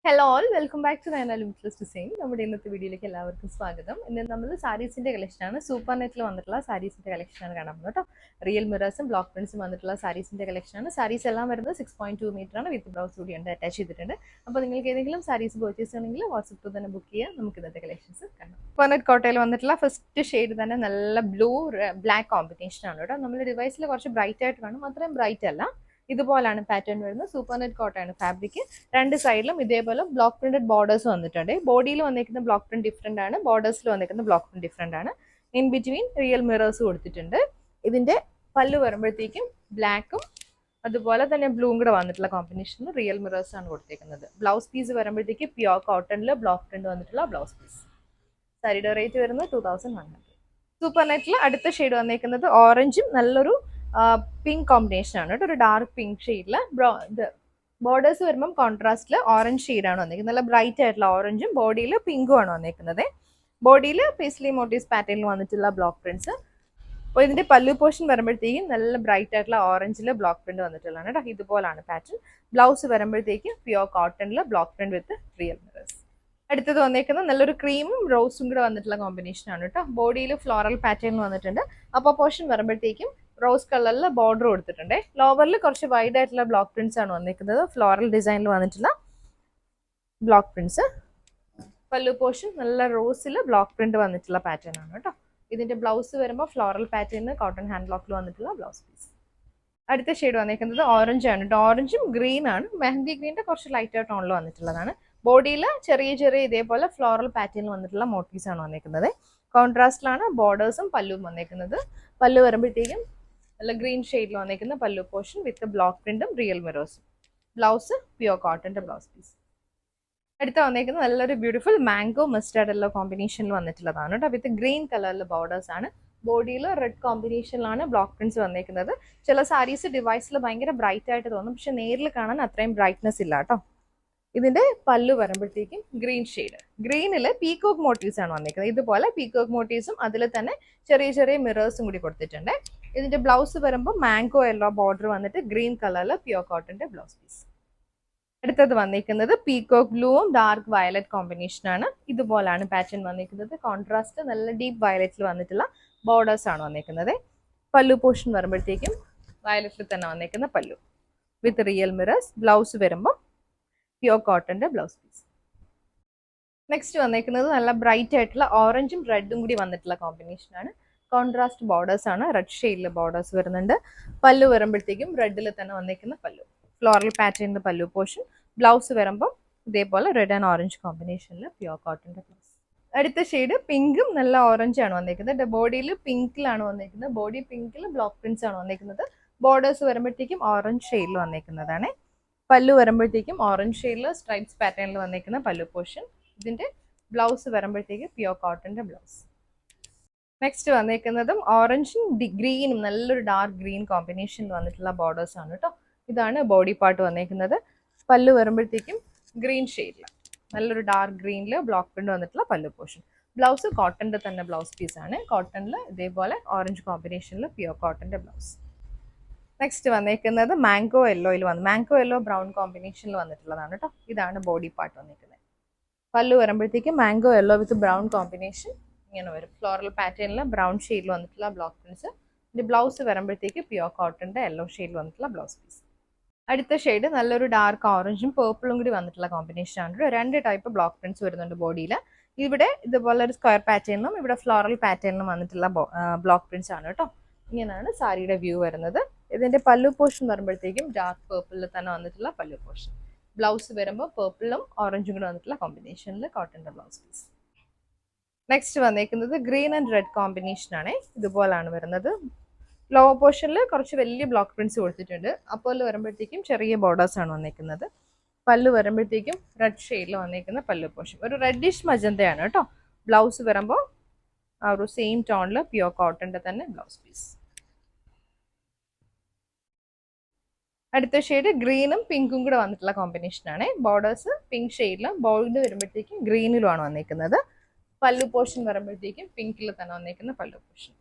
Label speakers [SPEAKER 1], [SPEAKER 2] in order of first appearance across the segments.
[SPEAKER 1] Hello all welcome back to Nayana limitless design. നമ്മുടെ ഇന്നത്തെ വീഡിയോയിലേക്ക് എല്ലാവർക്കും സ്വാഗതം. ഇന്ന് നമ്മൾ സാരീസിന്റെ കളക്ഷനാണ്, സൂപ്പർ നെറ്റിൽ വന്നിട്ടുള്ള സാരീസിന്റെ കളക്ഷനാണ് കാണാൻ പോകുന്നത് കേട്ടോ. റിയൽ മിറേഴ്സും ബ്ലോക്ക് പ്രിന്റ്സും വന്നിട്ടുള്ള സാരീസിന്റെ കളക്ഷനാണ്. സാരീസ് എല്ലാം വരുന്നത് 6.2 മീറ്റർ ആണ്, വിത്ത് ബ്ലൗസ് കൂടി ഉണ്ട്, അറ്റാച്ച് ചെയ്തിട്ടുണ്ട്. അപ്പോൾ നിങ്ങൾക്ക് ഏതെങ്കിലും സാരീസ് പർച്ചേസ് ചെയ്യണമെങ്കിൽ വാട്സപ്പ് തന്നെ ബുക്ക് ചെയ്യാം. നമുക്ക് ഇന്നത്തെ കളക്ഷൻസ് കാണാം. സൂപ്പർ നെറ്റ് കോട്ടയിൽ വന്നിട്ടുള്ള ഫസ്റ്റ് ഷെയ്ഡ് തന്നെ നല്ല ബ്ലൂ ബ്ലാക്ക് കോമ്പിനേഷൻ ആണ് കേട്ടോ. നമ്മുടെ ഡിവൈസിൽ കുറച്ച് ബ്രൈറ്റ് ആയിട്ട് കാണും, അത്രയും ബ്രൈറ്റ് അല്ല. ഇതുപോലാണ് പാറ്റേൺ വരുന്നത്. സൂപ്പർ നെറ്റ് കോട്ടയാണ് ഫാബ്രിക്. രണ്ട് സൈഡിലും ഇതേപോലെ ബ്ലോക്ക് പ്രിന്റഡ് ബോർഡേഴ്സ് വന്നിട്ടുണ്ട്. ബോഡിയിൽ വന്നിരിക്കുന്ന ബ്ലോക്ക് പ്രിന്റ് ഡിഫറെന്റ് ആണ്, ബോർഡേഴ്സിൽ വന്നിരിക്കുന്ന ബ്ലോക്ക് പ്രിന്റ് ഡിഫറെന്റ് ആണ്. ഇൻ ബിറ്റ്വീൻ റിയൽ മിറേഴ്സ് കൊടുത്തിട്ടുണ്ട്. ഇതിന്റെ പല്ല് വരുമ്പോഴത്തേക്കും ബ്ലാക്കും അതുപോലെ തന്നെ ബ്ലൂവും കൂടെ വന്നിട്ടുള്ള കോമ്പിനേഷനിൽ റിയൽ മിറേഴ്സ് ആണ് കൊടുത്തേക്കുന്നത്. ബ്ലൗസ് പീസ് വരുമ്പോഴത്തേക്ക് പ്യോർ കോട്ടണിൽ ബ്ലോക്ക് പ്രിന്റ് വന്നിട്ടുള്ള ബ്ലൗസ് പീസ്. സാരിയുടെ റേറ്റ് വരുന്നത് 2100. സൂപ്പർ നെറ്റിൽ അടുത്ത ഷെയ്ഡ് വന്നേക്കുന്നത് ഓറഞ്ചും നല്ലൊരു പിങ്ക് കോമ്പിനേഷൻ ആണ് കേട്ടോ. ഒരു ഡാർക്ക് പിങ്ക് ഷെയ്ഡില് ബോർഡേഴ്സ് വരുമ്പം കോൺട്രാസ്റ്റില് ഓറഞ്ച് ഷെയ്ഡാണ് വന്നേക്കുന്നത്. നല്ല ബ്രൈറ്റ് ആയിട്ടുള്ള ഓറഞ്ചും ബോഡിയിൽ പിങ്കും ആണ് വന്നേക്കുന്നത്. ബോഡിയിൽ പേസ്ലി മോട്ടീവ്സ് പാറ്റേണിൽ വന്നിട്ടുള്ള ബ്ലോക്ക് പ്രിന്റ്സ്. അപ്പോൾ ഇതിന്റെ പല്ലു പോർഷൻ വരുമ്പോഴത്തേക്കും നല്ല ബ്രൈറ്റ് ആയിട്ടുള്ള ഓറഞ്ചിൽ ബ്ലോക്ക് പ്രിന്റ് വന്നിട്ടുള്ളതാണ് കേട്ടോ. ഇതുപോലാണ് പാറ്റേൺ. ബ്ലൗസ് വരുമ്പോഴത്തേക്കും പ്യോർ കോട്ടണിൽ block print with real mirrors. അടുത്തത് വന്നേക്കുന്നത് നല്ലൊരു ക്രീമും റോസും കൂടെ വന്നിട്ടുള്ള കോമ്പിനേഷൻ ആണ് കേട്ടോ. ബോഡിയിൽ ഫ്ലോറൽ പാറ്റേൺ വന്നിട്ടുണ്ട്. അപ്പോൾ പോർഷൻ വരുമ്പോഴത്തേക്കും റോസ് കളറിൽ ബോർഡർ കൊടുത്തിട്ടുണ്ട്. ലോവറിൽ കുറച്ച് വൈഡ് ആയിട്ടുള്ള ബ്ലോക്ക് പ്രിന്റ്സ് ആണ് വന്നിരിക്കുന്നത്. ഫ്ലോറൽ ഡിസൈനിൽ വന്നിട്ടുള്ള ബ്ലോക്ക് പ്രിന്റ്സ്. പല്ലു പോർഷൻ നല്ല റോസിൽ ബ്ലോക്ക് പ്രിന്റ് വന്നിട്ടുള്ള പാറ്റേൺ ആണ് കേട്ടോ. ഇതിന്റെ ബ്ലൗസ് വരുമ്പോൾ ഫ്ലോറൽ പാറ്റേൺ കോട്ടൺ ഹാൻഡ് ബ്ലോക്കിൽ വന്നിട്ടുള്ള ബ്ലൗസ് പീസ്. അടുത്ത ഷെയ്ഡ് വന്നിരിക്കുന്നത് ഓറഞ്ച് ആണ് കേട്ടോ. ഓറഞ്ചും ഗ്രീൻ ആണ്. മെഹന്തി ഗ്രീനിന്റെ കുറച്ച് ലൈറ്റ് ടോണിൽ വന്നിട്ടുള്ളതാണ്. ബോഡിയിൽ ചെറിയ ചെറിയ ഇതേപോലെ ഫ്ലോറൽ പാറ്റേൺ വന്നിട്ടുള്ള മോട്ടീവ്സ് ആണ് വന്നിരിക്കുന്നത്. കോൺട്രാസ്റ്റിലാണ് ബോർഡേഴ്സും പല്ലും വന്നിരിക്കുന്നത്. പല്ലു വരുമ്പോഴത്തേക്കും നല്ല ഗ്രീൻ ഷെയ്ഡിൽ വന്നിരിക്കുന്ന പല്ലു പോർഷൻ വിത്ത് ബ്ലോക്ക് പ്രിന്റും റിയൽ മിറേഴ്സും. ബ്ലൗസ് പ്യോർ കോട്ടന്റെ ബ്ലൗസ് പീസ്. അടുത്ത വന്നിരിക്കുന്നത് നല്ലൊരു ബ്യൂട്ടിഫുൾ മാംഗോ മസ്റ്റാർഡ് യെല്ലോ കോമ്പിനേഷനിൽ വന്നിട്ടുള്ളതാണ് കേട്ടോ. വിത്ത് ഗ്രീൻ കളറിൽ ബോർഡേഴ്സ് ആണ്. ബോഡിയിൽ റെഡ് കോമ്പിനേഷനിലാണ് ബ്ലോക്ക് പ്രിന്റ്സ് വന്നിരിക്കുന്നത്. ചില സാരീസ് ഡിവൈസിൽ ഭയങ്കര ബ്രൈറ്റ് ആയിട്ട് തോന്നും, പക്ഷെ നേരിൽ കാണാൻ അത്രയും ബ്രൈറ്റ്നെസ് ഇല്ല കേട്ടോ. ഇതിന്റെ പല്ലു വരുമ്പോഴത്തേക്കും ഗ്രീൻ ഷെയ്ഡ്. ഗ്രീനിൽ പീകോക്ക് മോട്ടീവ്സ് ആണ് വന്നിരിക്കുന്നത്. ഇതുപോലെ പീകോക്ക് മോട്ടീവ്സും അതിൽ തന്നെ ചെറിയ ചെറിയ മിറേഴ്സും കൂടി കൊടുത്തിട്ടുണ്ട്. ഇതിന്റെ ബ്ലൗസ് വരുമ്പോൾ മാംഗോ യെല്ലോ ബോർഡർ വന്നിട്ട് ഗ്രീൻ കളറിൽ പ്യോർ കോട്ടന്റെ ബ്ലൗസ് പീസ്. അടുത്തത് വന്നിരിക്കുന്നത് പീകോക്ക് ബ്ലൂവും ഡാർക്ക് വയലറ്റ് കോമ്പിനേഷൻ ആണ്. ഇതുപോലാണ് പാറ്റേൺ വന്നിരിക്കുന്നത്. കോൺട്രാസ്റ്റ് നല്ല ഡീപ്പ് വയലറ്റിൽ വന്നിട്ടുള്ള ബോർഡേഴ്സ് ആണ് വന്നിരിക്കുന്നത്. പല്ലു പോർഷൻ വരുമ്പോഴത്തേക്കും വയലറ്റിൽ തന്നെ വന്നിരിക്കുന്ന പല്ലു വിത്ത് റിയൽ മിറേഴ്സ്. ബ്ലൗസ് വരുമ്പോൾ പ്യോർ കോട്ടന്റെ ബ്ലൗസ് പീസ്. നെക്സ്റ്റ് വന്നിരിക്കുന്നത് നല്ല ബ്രൈറ്റ് ആയിട്ടുള്ള ഓറഞ്ചും റെഡും കൂടി വന്നിട്ടുള്ള കോമ്പിനേഷൻ ആണ്. കോൺട്രാസ്റ്റ് ബോർഡേഴ്സ് ആണ്. റെഡ് ഷെയ്ഡിൽ ബോർഡേഴ്സ് വരുന്നുണ്ട്. പല്ലു വരുമ്പോഴത്തേക്കും റെഡിൽ തന്നെ വന്നിരിക്കുന്ന പല്ലു. ഫ്ലോറൽ പാറ്റേണിന്റെ പല്ലു പോർഷൻ. ബ്ലൗസ് വരുമ്പോൾ ഇതേപോലെ റെഡ് ആൻഡ് ഓറഞ്ച് കോമ്പിനേഷനിൽ പ്യോർ കോട്ടന്റെ ബ്ലൗസ്. അടുത്ത ഷെയ്ഡ് പിങ്കും നല്ല ഓറഞ്ച് ആണ് വന്നിരിക്കുന്നത്. ബോഡിയിൽ പിങ്കിലാണ് വന്നിരിക്കുന്നത്. ബോഡി പിങ്കിൽ ബ്ലോക്ക് പ്രിന്റ്സ് ആണ് വന്നിരിക്കുന്നത്. ബോർഡേഴ്സ് വരുമ്പോഴത്തേക്കും ഓറഞ്ച് ഷെയ്ഡിൽ വന്നിരിക്കുന്നതാണ്. പല്ലു വരുമ്പോഴത്തേക്കും ഓറഞ്ച് ഷെയ്ഡിൽ സ്ട്രൈപ്സ് പാറ്റേണിൽ വന്നിരിക്കുന്ന പല്ലു പോർഷൻ. ഇതിന്റെ ബ്ലൗസ് വരുമ്പോഴത്തേക്ക് പ്യോർ കോട്ടന്റെ ബ്ലൗസ്. നെക്സ്റ്റ് വന്നിരിക്കുന്നതും ഓറഞ്ചും ഗ്രീനും നല്ലൊരു ഡാർക്ക് ഗ്രീൻ കോമ്പിനേഷനിൽ വന്നിട്ടുള്ള ബോർഡേഴ്സ് ആണ് കേട്ടോ. ഇതാണ് ബോഡി പാർട്ട് വന്നിരിക്കുന്നത്. പല്ലു വരുമ്പോഴത്തേക്കും ഗ്രീൻ ഷെയ്ഡിൽ നല്ലൊരു ഡാർക്ക് ഗ്രീനിൽ ബ്ലോക്ക് പ്രിന്റ് വന്നിട്ടുള്ള പല്ലു പോർഷൻ. ബ്ലൗസ് കോട്ടന്റെ തന്നെ ബ്ലൗസ് പീസ് ആണ്. കോട്ടണിൽ ഇതേപോലെ ഓറഞ്ച് കോമ്പിനേഷനിൽ പ്യോർ കോട്ടന്റെ ബ്ലൗസ്. നെക്സ്റ്റ് വന്നിരിക്കുന്നത് മാംഗോ യെല്ലോയിൽ മാംഗോ യെല്ലോ ബ്രൗൺ കോമ്പിനേഷനിൽ വന്നിട്ടുള്ളതാണ് കേട്ടോ. ഇതാണ് ബോഡി പാർട്ട് വന്നിരിക്കുന്നത്. പല്ലു വരുമ്പോഴത്തേക്കും മാംഗോ യെല്ലോ വിത്ത് ബ്രൗൺ കോമ്പിനേഷൻ ഇങ്ങനെ വരും. ഫ്ലോറൽ പാറ്റേണിൽ ബ്രൗൺ ഷെയ്ഡിൽ വന്നിട്ടുള്ള ബ്ലോക്ക് പ്രിന്റ്സ്. ഇതിന്റെ ബ്ലൗസ് വരുമ്പോഴത്തേക്ക് പ്യോർ കോട്ടന്റെ യെല്ലോ ഷെയ്ഡിൽ വന്നിട്ടുള്ള ബ്ലൗസ് പീസ്. അടുത്ത ഷെയ്ഡ് നല്ലൊരു ഡാർക്ക് ഓറഞ്ചും പേർപ്പിളും കൂടി വന്നിട്ടുള്ള കോമ്പിനേഷൻ ആണ്. രണ്ട് ടൈപ്പ് ബ്ലോക്ക് പ്രിന്റ്സ് വരുന്നുണ്ട് ബോഡിയിൽ. ഇവിടെ ഇതുപോലെ ഒരു സ്ക്വയർ പാറ്റേണിലും ഇവിടെ ഫ്ലോറൽ പാറ്റേണിലും വന്നിട്ടുള്ള ബ്ലോക്ക് പ്രിന്റ്സ് ആണ് കേട്ടോ. ഇങ്ങനെയാണ് സാരിയുടെ വ്യൂ വരുന്നത്. ഇതിന്റെ പല്ലു പോർഷൻ വരുമ്പോഴത്തേക്കും ഡാർക്ക് പേർപ്പിളിൽ തന്നെ വന്നിട്ടുള്ള പല്ലു പോർഷൻ. ബ്ലൗസ് വരുമ്പോൾ പേർപ്പിളും ഓറഞ്ചും കൂടെ വന്നിട്ടുള്ള കോമ്പിനേഷനിൽ കോട്ടന്റെ ബ്ലൗസ് പീസ്. നെക്സ്റ്റ് വന്നിരിക്കുന്നത് ഗ്രീൻ ആൻഡ് റെഡ് കോമ്പിനേഷൻ ആണ്. ഇതുപോലാണ് വരുന്നത്. ലോ പോർഷനിൽ കുറച്ച് വലിയ ബ്ലോക്ക് പ്രിന്റ്സ് കൊടുത്തിട്ടുണ്ട്. അപ്പോൾ വരുമ്പോഴത്തേക്കും ചെറിയ ബോർഡേഴ്സ് ആണ് വന്നിരിക്കുന്നത്. പല്ലു വരുമ്പോഴത്തേക്കും റെഡ് ഷെയ്ഡിൽ വന്നിരിക്കുന്ന പല്ലു പോർഷൻ ഒരു റെഡിഷ് മജന്തയാണ് കേട്ടോ. ബ്ലൗസ് വരുമ്പോൾ ആ ഒരു സെയിം ടോണിൽ പ്യോർ കോട്ടന്റെ തന്നെ ബ്ലൗസ് പീസ്. അടുത്ത ഷെയ്ഡ് ഗ്രീനും പിങ്കും കൂടെ വന്നിട്ടുള്ള കോമ്പിനേഷൻ ആണ്. ബോർഡേഴ്സ് പിങ്ക് ഷെയ്ഡിലും ബോൾഡ് വരുമ്പോഴത്തേക്കും ഗ്രീനിലുമാണ് വന്നിരിക്കുന്നത്. പല്ലു പോർഷൻ വരുമ്പോഴത്തേക്കും പിങ്കിൽ തന്നെ വന്നിരിക്കുന്ന പല്ലു പോർഷൻ.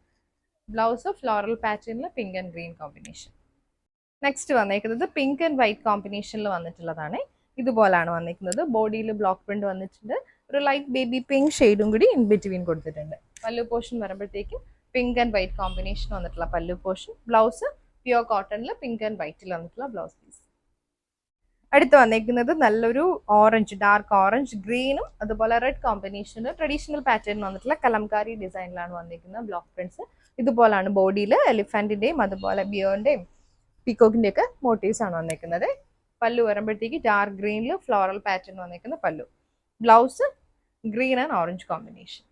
[SPEAKER 1] ബ്ലൗസ് ഫ്ലോറൽ പാറ്റേണിൽ pink and green combination. Next വന്നിരിക്കുന്നത് പിങ്ക് ആൻഡ് വൈറ്റ് കോമ്പിനേഷനിൽ വന്നിട്ടുള്ളതാണ്. ഇതുപോലാണ് വന്നിരിക്കുന്നത്. ബോഡിയിൽ ബ്ലോക്ക് പ്രിന്റ് വന്നിട്ടുണ്ട്. ഒരു ലൈറ്റ് ബേബി പിങ്ക് ഷെയ്ഡും കൂടി ഇൻ ബിറ്റ്വീൻ കൊടുത്തിട്ടുണ്ട്. പല്ലു പോർഷൻ വരുമ്പോഴത്തേക്കും പിങ്ക് ആൻഡ് വൈറ്റ് കോമ്പിനേഷൻ വന്നിട്ടുള്ള പല്ലു പോർഷൻ. ബ്ലൗസ് പ്യുവർ കോട്ടണിൽ പിങ്ക് ആൻഡ് വൈറ്റിൽ വന്നിട്ടുള്ള ബ്ലൗസ് പീസ്. അടുത്ത് വന്നിരിക്കുന്നത് നല്ലൊരു ഓറഞ്ച്, ഡാർക്ക് ഓറഞ്ച് ഗ്രീനും അതുപോലെ റെഡ് കോമ്പിനേഷന് ട്രഡീഷണൽ പാറ്റേൺ വന്നിട്ടുള്ള കലംകാരി ഡിസൈനിലാണ് വന്നിരിക്കുന്നത് ബ്ലോക്ക് പ്രിന്റ്സ്. ഇതുപോലാണ് ബോഡിയിൽ എലിഫന്റിന്റെയും അതുപോലെ ബിയറിന്റെയും പീക്കോക്കിന്റെ ഒക്കെ മോട്ടീവ്സ് ആണ് വന്നിരിക്കുന്നത്. പല്ലു വരുമ്പോഴത്തേക്ക് ഡാർക്ക് ഗ്രീനിൽ ഫ്ലോറൽ പാറ്റേൺ വന്നിരിക്കുന്ന പല്ലു. Blouse green and orange combination.